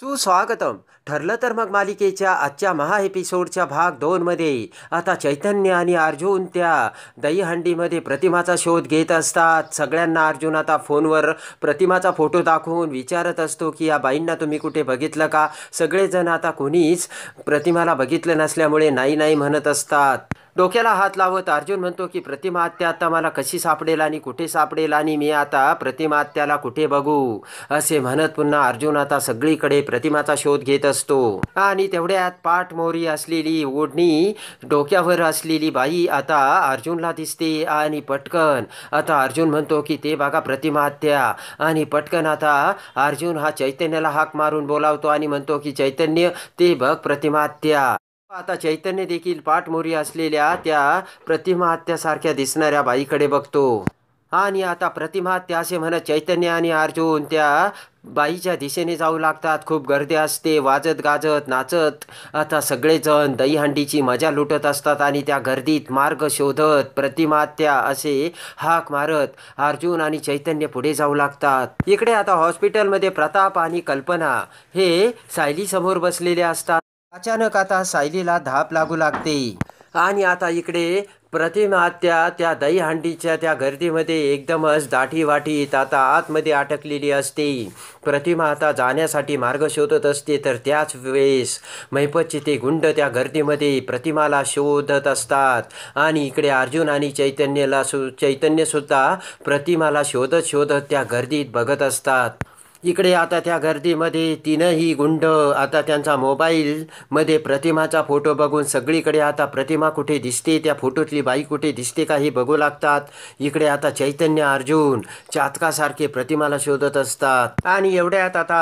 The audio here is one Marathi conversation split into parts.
सुस्वागतम. ठरलं तर मग मालिकेच्या आजच्या एपिसोडच्या भाग 2 मध्ये आता चैतन्य आणि अर्जुन त्या दहीहंडीमध्ये प्रतिमाचा शोध घेत असतात. सगळ्यांना अर्जुन आता फोनवर प्रतिमाचा फोटो दाखवून विचारत असतो की या बाईंना तुम्ही कुठे बघितलं का. सगळेजण आता कोणीच प्रतिमाला बघितलं नसल्यामुळे नाही नाही म्हणत असतात. डोक्याला हात लावत अर्जुन म्हणतो की प्रतिमा आत्या आता मला कशी सापडेल आणि कुठे सापडेल आणि मी आता प्रतिमा आत्याला कुठे बघू, असे म्हणत पुन्हा अर्जुन आता सगळीकडे प्रतिमाचा शोध घेत असतो. आणि तेवढ्यात पाठमोरी असलेली ओढणी डोक्यावर असलेली बाई आता अर्जुनला दिसते आणि पटकन आता अर्जुन म्हणतो की ते बघा प्रतिमा आत्या. आणि पटकन आता अर्जुन हा चैतन्याला हाक मारून बोलावतो आणि म्हणतो की चैतन्य ते बघ प्रतिमा आत्या. आता चैतन्य देखील पाठमोरी असलेल्या त्या प्रतिमा आत्यासारख्या दिसणाऱ्या बाईकडे बघतो. आणि आता प्रतिमा आत्या असे म्हणत चैतन्य आणि अर्जुन त्या बाईच्या दिशेने जाऊ लागतात. खूप गर्दी असते. वाजत गाजत नाचत आता सगळेजण दहीहंडीची मजा लुटत असतात आणि त्या गर्दीत मार्ग शोधत प्रतिमा आत्या असे हाक मारत अर्जुन आणि चैतन्य पुढे जाऊ लागतात. इकडे आता हॉस्पिटलमध्ये प्रताप आणि कल्पना हे सायली समोर बसलेले असतात. अचानक आता सायलीला धाप लागू लागते आणि आता इकडे प्रतिमा आत्या त्या दहीहंडीच्या त्या गर्दीमध्ये एकदमच दाटीवाटीत आता आतमध्ये अटकलेली असते. प्रतिमा आता जाण्यासाठी मार्ग शोधत असते तर त्याच वेळेस महिपतचे ते गुंड त्या गर्दीमध्ये प्रतिमाला शोधत असतात आणि इकडे अर्जुन आणि चैतन्यसुद्धा प्रतिमाला शोधत शोधत त्या गर्दीत बघत असतात. इकडे आता त्या गर्दीमध्ये तीनही गुंड आता त्यांचा मोबाईलमध्ये प्रतिमाचा फोटो बघून सगळीकडे आता प्रतिमा कुठे दिसते, त्या फोटोतली बाई कुठे दिसते का हे बघू लागतात. इकडे आता चैतन्य अर्जुन चातकासारखे प्रतिमाला शोधत असतात आणि एवढ्यात आता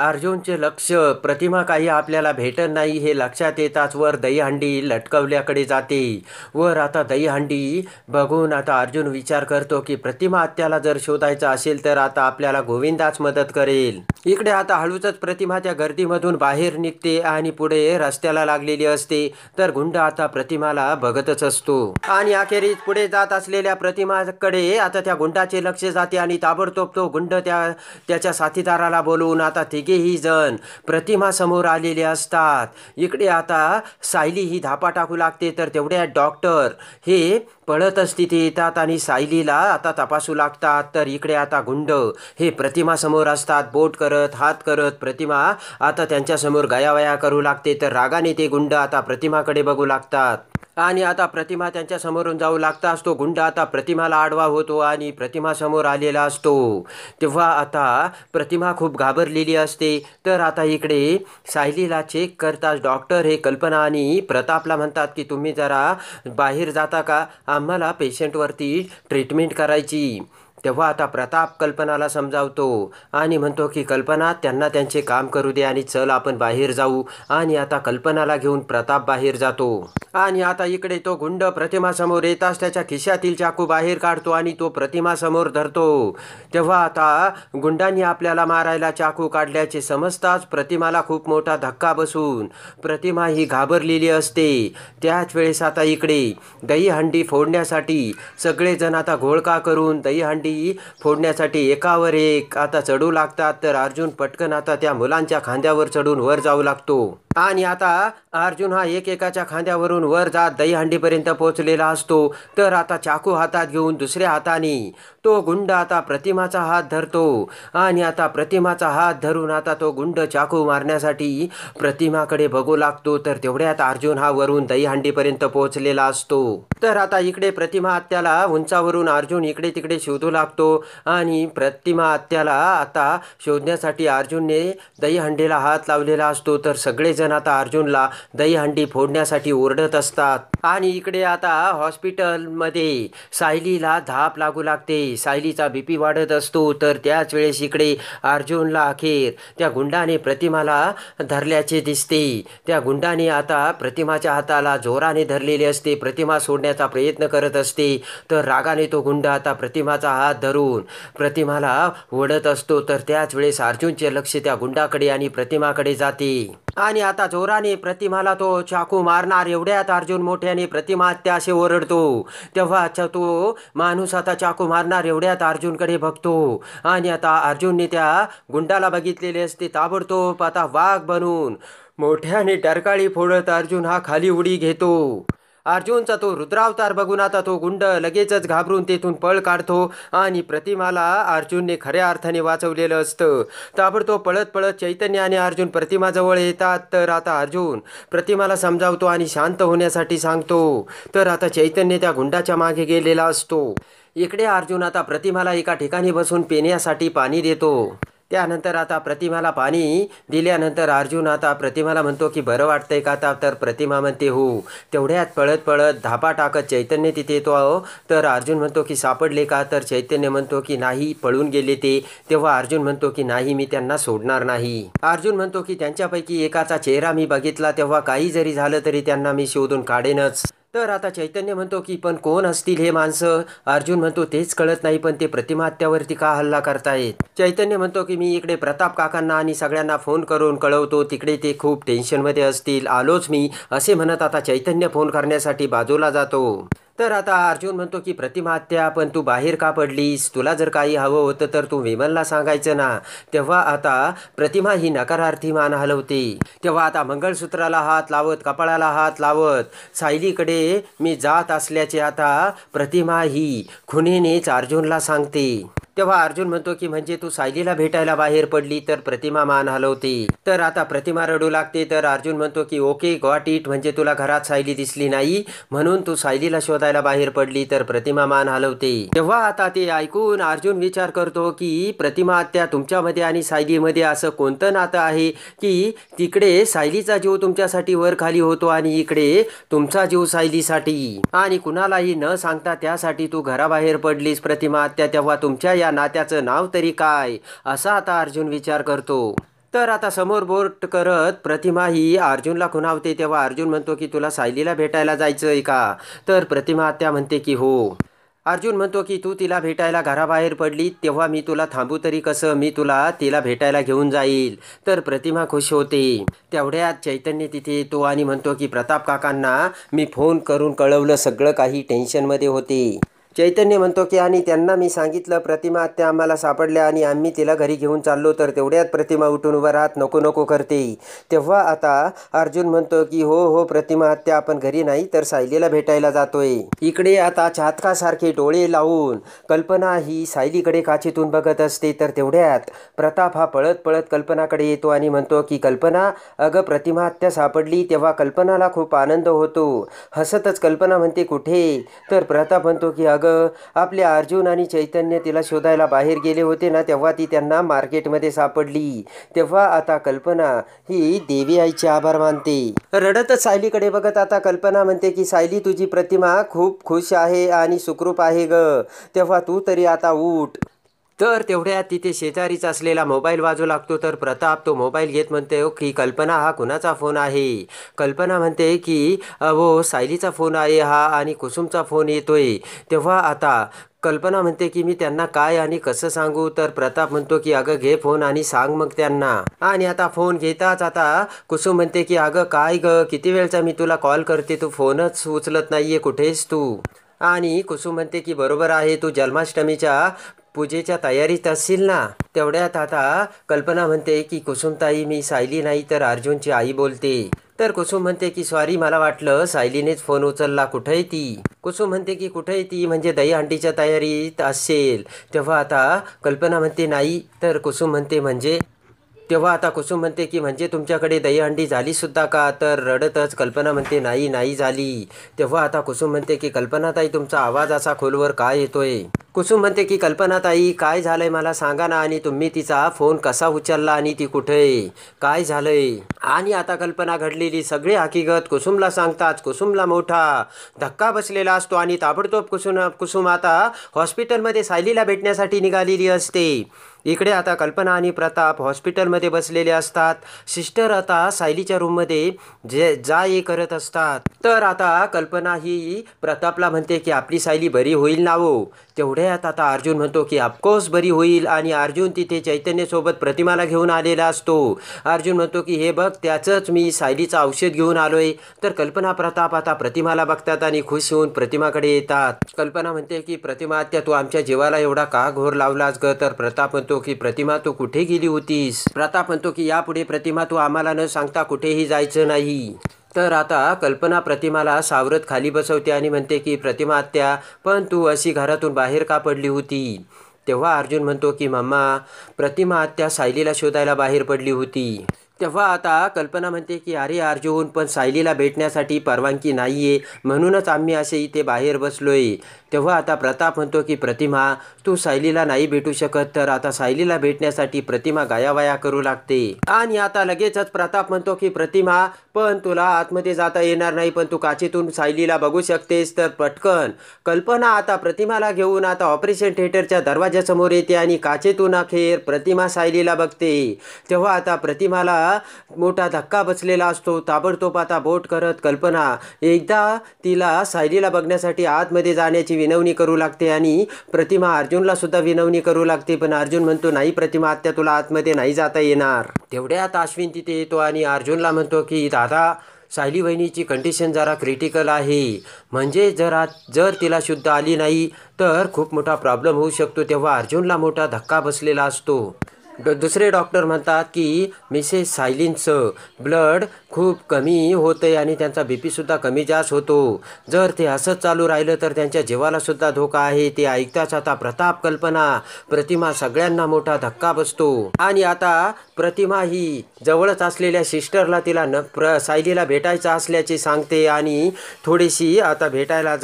अर्जुनचे लक्ष प्रतिमा काही आपल्याला भेटत नाही हे लक्षात येताच वर दहीहंडी लटकवल्याकडे जाते. वर आता दहीहंडी बघून आता अर्जुन विचार करतो की प्रतिमा आत्याला जर शोधायचं असेल तर आता आपल्याला गोविंदाच मदत करेल. इकडे आता हळूच प्रतिमा त्या गर्दीमधून बाहेर निघते आणि पुढे रस्त्याला लागलेली असते तर गुंड आता प्रतिमाला बघतच असतो. आणि अखेरीस पुढे जात असलेल्या प्रतिमाकडे आता त्या गुंडाचे लक्ष जाते आणि ताबडतोब तो गुंड त्याच्या साथीदाराला बोलवून आता तिघेही जण प्रतिमा समोर आलेले असतात. इकडे आता सायली ही धापा टाकू लागते तर तेवढ्या डॉक्टर हे पळतच तिथे येतात आणि सायलीला आता तपासू लागतात. तर इकडे आता गुंड हे प्रतिमा समोर असतात. बोट करत हात करत प्रतिमा आता त्यांच्यासमोर गयावया करू लागते तर रागाने ते गुंड आता प्रतिमाकडे बघू लागतात आणि आता प्रतिमा त्यांच्या समोरून जाऊ लागताच तो गुंड आता प्रतिमाला आडवा होतो आणि प्रतिमा समोर आलेला असतो. तेव्हा आता प्रतिमा खूप घाबरलेली असते. तर आता इकडे सायलीला चेक करताच डॉक्टर हे कल्पना आणि प्रतापला म्हणतात की तुम्ही जरा बाहेर जाता का, आम्हाला पेशंटवरती ट्रीटमेंट करायची. तेव्हा आता प्रताप कल्पनाला समजावतो आणि म्हणतो की कल्पना त्यांना त्यांचे काम करू दे आणि चल आपण बाहेर जाऊ. आणि आता कल्पनाला घेऊन प्रताप बाहेर जातो आणि आता इकडे तो गुंड प्रतिमासमोर येताच त्याच्या खिशातील चाकू बाहेर काढतो आणि तो प्रतिमासमोर धरतो. तेव्हा आता गुंडांनी आपल्याला मारायला चाकू काढल्याचे समजताच प्रतिमाला खूप मोठा धक्का बसून प्रतिमा ही घाबरलेली असते. त्याच वेळेस आता इकडे दहीहंडी फोडण्यासाठी सगळेजण आता घोळका करून दहीहंडी फोडण्यासाठी एकावर एक आता चढू लागतात. तर अर्जुन पटकन आता त्या मुलांच्या खांद्यावर चढून वर जाऊ लागतो आणि आता अर्जुन हा एकेकाच्या खांद्यावरून वर जात दहीहंडीपर्यंत पोहोचलेला असतो. तर आता चाकू हातात घेऊन दुसऱ्या हाताने तो गुंड आता प्रतिमाचा हात धरतो आणि आता प्रतिमाचा हात धरून आता तो गुंड चाकू मारण्यासाठी प्रतिमाकडे बघू लागतो. तर तेवढ्यात अर्जुन हा वरून दहीहंडीपर्यंत पोहोचलेला असतो. तर आता इकडे प्रतिमा आत्याला उंचावरून अर्जुन इकडे तिकडे शोधू लागतो आणि प्रतिमा आत्याला आता शोधण्यासाठी अर्जुनने दहीहंडीला हात लावलेला असतो. तर सगळेजण आता अर्जुनला दहीहंडी फोडण्यासाठी ओरडत असतात. आणि इकडे आता हॉस्पिटलमध्ये सायलीला धाप लागू लागते. सायलीचा बीपी वाढत असतो. तर त्याच वेळेस इकडे अर्जुनला अखेर त्या गुंडाने प्रतिमाला धरल्याचे दिसते. त्या गुंडाने आता प्रतिमाच्या हाताला जोराने धरलेले असते. प्रतिमा सोडण्याचा प्रयत्न करत असते. तर रागाने तो गुंड आता प्रतिमाचा हात धरून प्रतिमाला ओढत असतो. तर त्याच वेळेस अर्जुनचे लक्ष त्या गुंडाकडे आणि प्रतिमाकडे जाते. आणि आता जोराने प्रतिमाला तो चाकू मारणार एवढ्यात अर्जुन मोठ्याने प्रतिमा त्या असे ओरडतो. तेव्हा तो माणूस आता चाकू मारणार एवढ्यात अर्जुनकडे बघतो आणि आता अर्जुनने त्या गुंडाला बघितलेले असते. ताबडतोब आता वाघ बनून मोठ्याने डरकाळी फोडत अर्जुन हा खाली उडी घेतो. अर्जुनचा तो रुद्रावतार बघून आता तो गुंड लगेचच घाबरून तेथून पळ काढतो आणि प्रतिमाला अर्जुनने खऱ्या अर्थाने वाचवलेलं असतं. ताबडतोब पळत पळत चैतन्य आणि अर्जुन प्रतिमाजवळ येतात. तर आता अर्जुन प्रतिमाला समजावतो आणि शांत होण्यासाठी सांगतो. तर आता चैतन्य त्या गुंडाच्या मागे गेलेला असतो. इकडे अर्जुन आता प्रतिमाला एका ठिकाणी बसून पिण्यासाठी पाणी देतो. त्यानंतर आता प्रतिमाला पाणी दिल्यानंतर अर्जुन आता प्रतिमाला म्हणतो की बरं वाटतंय का आता. तर प्रतिमा म्हणते हो. तेवढ्यात पळत पळत धापा टाकत चैतन्य तिथे येतो. तर अर्जुन म्हणतो की सापडले का. तर चैतन्य म्हणतो की नाही, पळून गेले ते. तेव्हा अर्जुन म्हणतो की नाही, मी त्यांना सोडणार नाही. अर्जुन म्हणतो की त्यांच्यापैकी एकाचा चेहरा मी बघितला, तेव्हा काही जरी झालं तरी त्यांना मी शोधून काढेनच. तर आता चैतन्य म्हणतो की पण कोण असतील हे माणसं. अर्जुन म्हणतो तेच कळत नाही, पण ते प्रतिमा हत्यावरती का हल्ला करतायत. चैतन्य म्हणतो की मी इकडे प्रताप काकांना आणि सगळ्यांना फोन करून कळवतो, तिकडे ते खूप टेन्शनमध्ये असतील, आलोच मी. असे म्हणत आता चैतन्य फोन करण्यासाठी बाजूला जातो. तर आता अर्जुन म्हणतो की प्रतिमा हत्या, पण तू बाहेर का पडलीस. तुला जर काही हवं होतं तर तू विमलला सांगायचं ना. तेव्हा आता प्रतिमा ही नकारार्थी मान हलवते. तेव्हा आता मंगळसूत्राला हात लावत, कपाळाला हात लावत सायलीकडे मी जात असल्याचे आता प्रतिमा ही खुणेनेच अर्जुनला सांगते. तेव्हा अर्जुन म्हणतो की म्हणजे तू सायलीला भेटायला बाहेर पडली. तर प्रतिमा मान हलवते. तर आता प्रतिमा रडू लागते. तर अर्जुन म्हणतो की ओके गॉट इट, म्हणजे तुला घरात सायली दिसली नाही म्हणून तू सायलीला शोधायला बाहेर पडली. तर प्रतिमा मान हलवते. तेव्हा आता ते ऐकून अर्जुन विचार करतो की प्रतिमा आत्या, तुमच्यामध्ये आणि सायलीमध्ये असं कोणतं नातं आहे की तिकडे सायलीचा जीव तुमच्यासाठी वर खाली होतो आणि इकडे तुमचा जीव सायलीसाठी, आणि कुणालाही न सांगता त्यासाठी तू घराबाहेर पडलीस प्रतिमा आत्या. तेव्हा तुमच्या या नात्याचं नाव तरी काय, असा आता अर्जुन विचार करतो. तर आता समोर बोट करत प्रतिमा ही अर्जुनला खुणावते. तेव्हा अर्जुन म्हणतो की तुला सायलीला भेटायला जायचंय का. तर प्रतिमा आत्या म्हणते की हो. अर्जुन म्हणतो की तू तिला भेटायला घराबाहेर पडली, तेव्हा मी तुला थांबू तरी कसं, मी तुला तिला भेटायला घेऊन जाईल. तर प्रतिमा खुश होते. तेवढ्यात चैतन्य तिथे येतो आणि म्हणतो की प्रताप काकांना मी फोन करून कळवलं, सगळं काही टेन्शनमध्ये होते. चैतन्य म्हणतो की आणि त्यांना मी सांगितलं प्रतिमा आत्या आम्हाला सापडल्या आणि आम्ही तिला घरी घेऊन चाललो. तर तेवढ्यात प्रतिमा उठून उभं राहत नको नको करते. तेव्हा आता अर्जुन म्हणतो की हो हो प्रतिमा आत्या, आपण घरी नाही तर सायलीला भेटायला जातोय. इकडे आता चातकासारखे डोळे लावून कल्पना ही सायलीकडे काचेतून बघत असते. तर तेवढ्यात प्रताप हा पळत पळत कल्पनाकडे येतो आणि म्हणतो की कल्पना, अगं प्रतिमा आत्या सापडली. तेव्हा कल्पनाला खूप आनंद होतो. हसतच कल्पना म्हणते कुठे. तर प्रताप म्हणतो की अगं आपले अर्जुन आणि चैतन्य तिला शोधायला बाहेर गेले होते ना, तेव्हा ती त्यांना मार्केटमध्ये सापडली. तेव्हा आता कल्पना ही देवी आईचे आभार मानते. रडतच सायलीकडे बघत आता कल्पना म्हणते की सायली, तुझी प्रतिमा खूप खुश आहे आणि सुखरूप आहे ग. तेव्हा तू तरी आता उठ. तर तेवढ्यात तिथे शेजारीच असलेला मोबाईल वाजू लागतो. तर प्रताप तो मोबाईल घेत म्हणते की कल्पना, हा कुणाचा फोन आहे. कल्पना म्हणते की अहो सायलीचा फोन आहे हा, आणि कुसुमचा फोन येतोय. तेव्हा आता कल्पना म्हणते की मी त्यांना काय आणि कसं सांगू. तर प्रताप म्हणतो की अगं घे फोन आणि सांग मग त्यांना. आणि आता फोन घेताच आता कुसुम म्हणते की अगं काय ग, किती वेळचा मी तुला कॉल करते, तू फोनच उचलत नाहीये, कुठेस तू. आणि कुसुम म्हणते की बरोबर आहे, तू जन्माष्टमीच्या पूजेच्या तयारीत असशील ना. तेवढ्यात आता कल्पना म्हणते की कुसुमताई, मी सायली नाही तर अर्जुनची आई बोलते. तर कुसुम म्हणते की सॉरी, मला वाटलं सायलीनेच फोन उचलला, कुठे ती. कुसुम म्हणते की कुठे ती, म्हणजे दहीहंडीच्या तयारीत असेल. तेव्हा आता कल्पना म्हणते नाही. तर कुसुम म्हणते म्हणजे. तेव्हा आता कुसुम म्हणते की म्हणजे तुमच्याकडे दहीहंडी झाली सुद्धा का. तर रडतच कल्पना म्हणते नाही नाही झाली. तेव्हा आता कुसुम म्हणते की कल्पनाताई, तुमचा आवाज असा खोलवर काय येतोय. कुसुम म्हणते की कल्पनाताई काय झालंय मला सांगा ना, आणि तुम्ही तिचा फोन कसा उचलला आणि ती कुठे, काय झालंय. आणि आता कल्पना घडलेली सगळी हकीकत कुसुमला सांगताच कुसुमला मोठा धक्का बसलेला असतो आणि ताबडतोब कुसुम आता हॉस्पिटलमध्ये सायलीला भेटण्यासाठी निघालेली असते. इकडे आता कल्पना आणि प्रताप हॉस्पिटलमध्ये बसलेले असतात. सिस्टर आता सायलीच्या रूममध्ये जा ये करत असतात. तर आता कल्पना ही प्रतापला म्हणते की आपली सायली बरी होईल ना हो. तेवढ्यात आता अर्जुन म्हणतो की ऑफकोर्स बरी होईल आणि अर्जुन तिथे चैतन्यसोबत प्रतिमाला घेऊन आलेला असतो. अर्जुन म्हणतो की हे बघ त्याचंच मी सायलीचं औषध घेऊन आलोय. तर कल्पना प्रताप आता प्रतिमाला बघतात आणि खुश होऊन प्रतिमाकडे येतात. कल्पना म्हणते की प्रतिमा आत्या तू आमच्या जीवाला एवढा का घोर लावलास ग. तर प्रताप म्हणतो की प्रतिमा तू कुठे गेली होतीस. प्रताप म्हणतो की यापुढे प्रतिमा तू आम्हाला न सांगता कुठेही जायचं नाही. तर आता कल्पना प्रतिमाला सावरत खाली बसवते आणि म्हणते की प्रतिमा आत्या पण तू अशी घरातून बाहेर का पडली होती. तेव्हा अर्जुन म्हणतो की मम्मा प्रतिमा आत्या सायलीला शोधायला बाहेर पडली होती. तेव्हा आता कल्पना म्हणते की अरे अर्जुन पण सायलीला भेटण्यासाठी परवानगी नाही आहे म्हणूनच आम्ही असे इथे बाहेर बसलोय. तेव्हा आता प्रताप म्हणतो की प्रतिमा तू सायलीला नाही भेटू शकत. तर आता सायलीला भेटण्यासाठी प्रतिमा गायावाया करू लागते. आणि आता लगेचच प्रताप म्हणतो की प्रतिमा पण तुला आतमध्ये जाता येणार नाही पण तू काचेतून सायलीला बघू शकतेस. तर पटकन कल्पना आता प्रतिमाला घेऊन आता ऑपरेशन थिएटरच्या दरवाजासमोर येते आणि काचेतून अखेर प्रतिमा सायलीला बघते. तेव्हा आता प्रतिमाला मोठा धक्का बसलेला असतो. ताबडतोब आता बोट करत कल्पना एकदा तिला सायलीला बघण्यासाठी आतमध्ये जाण्याची विनवणी करू लागते आणि प्रतिमा अर्जुनला सुद्धा विनवणी करू लागते. पण अर्जुन म्हणतो नाही प्रतिमा आत्या तुला आतमध्ये नाही जाता येणार. तेवढ्यात अश्विन तिथे येतो आणि अर्जुनला म्हणतो की दादा सायली वहिनीची कंडिशन जरा क्रिटिकल आहे. म्हणजे जर तिला शुद्ध आली नाही तर खूप मोठा प्रॉब्लेम होऊ शकतो. तेव्हा अर्जुनला मोठा धक्का बसलेला असतो. दुसरे डॉक्टर म्हणतात की मिसेस सायलींचं ब्लड खूप कमी होतं आहे आणि त्यांचा बीपीसुद्धा कमी जास्त होतो. जर ते असंच चालू राहिलं तर त्यांच्या जीवालासुद्धा धोका आहे. ते ऐकताच आता प्रताप कल्पना प्रतिमा सगळ्यांना मोठा धक्का बसतो. आणि आता प्रतिमा ही जवळच असलेल्या सिस्टरला तिला सायलीला भेटायचं असल्याचे सांगते आणि थोडीशी आता भेटायला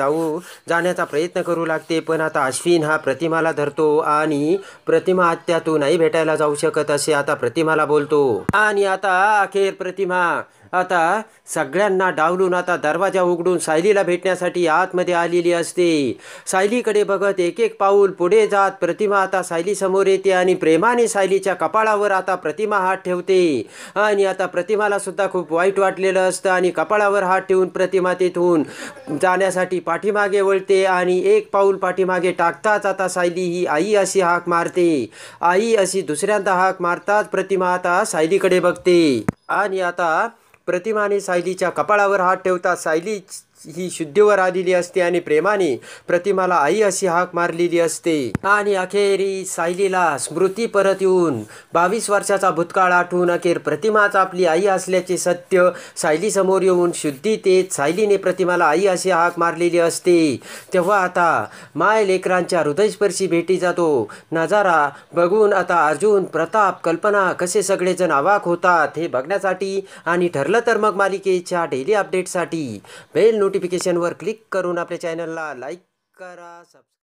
जाण्याचा प्रयत्न करू लागते. पण आता अश्विन हा प्रतिमाला धरतो आणि प्रतिमा आत्या तू नाही भेटायला जाऊ शकत असे आता प्रतिमाला बोलतो. आणि आता अखेर प्रतिमा आता सगळ्यांना डावलून आता दरवाजा उघडून सायलीला भेटण्यासाठी आतमध्ये आलेली असते. सायलीकडे बघत एक एक पाऊल पुढे जात प्रतिमा आता सायली समोर येते आणि प्रेमाने सायलीच्या कपाळावर आता प्रतिमा हात ठेवते. आणि आता प्रतिमाला सुद्धा खूप वाईट वाटलेलं असतं आणि कपाळावर हात ठेवून प्रतिमा तिथून जाण्यासाठी पाठीमागे वळते आणि एक पाऊल पाठीमागे टाकताच आता सायली ही आई अशी हाक मारते. आई अशी दुसऱ्यांदा हाक मारताच प्रतिमा आता सायलीकडे बघते. आणि आता प्रतिमाने सायलीच्या कपाळावर हात ठेवता सायली ही शुद्धीवर आलेली असते आणि प्रेमाने प्रतिमाला आई अशी हाक मारलेली असते. आणि अखेरी सायलीला स्मृती परत येऊन 22 वर्षाचा भूतकाळ आठवून अखेर प्रतिमाच आपली आई असल्याचे सत्य सायली समोर येऊन शुद्धीतेत सायलीने प्रतिमाला आई अशी हाक मारलेली असते. तेव्हा आता माय लेकरांच्या हृदयस्पर्शी भेटी जातो नजारा बघून आता अर्जुन प्रताप कल्पना कसे सगळेजण अवाक होतात हे बघण्यासाठी आणि ठरलं तर मग मालिकेच्या डेली अपडेटसाठी बेल नोटिफिकेशनवर क्लिक करून आपल्या चॅनलला लाईक करा.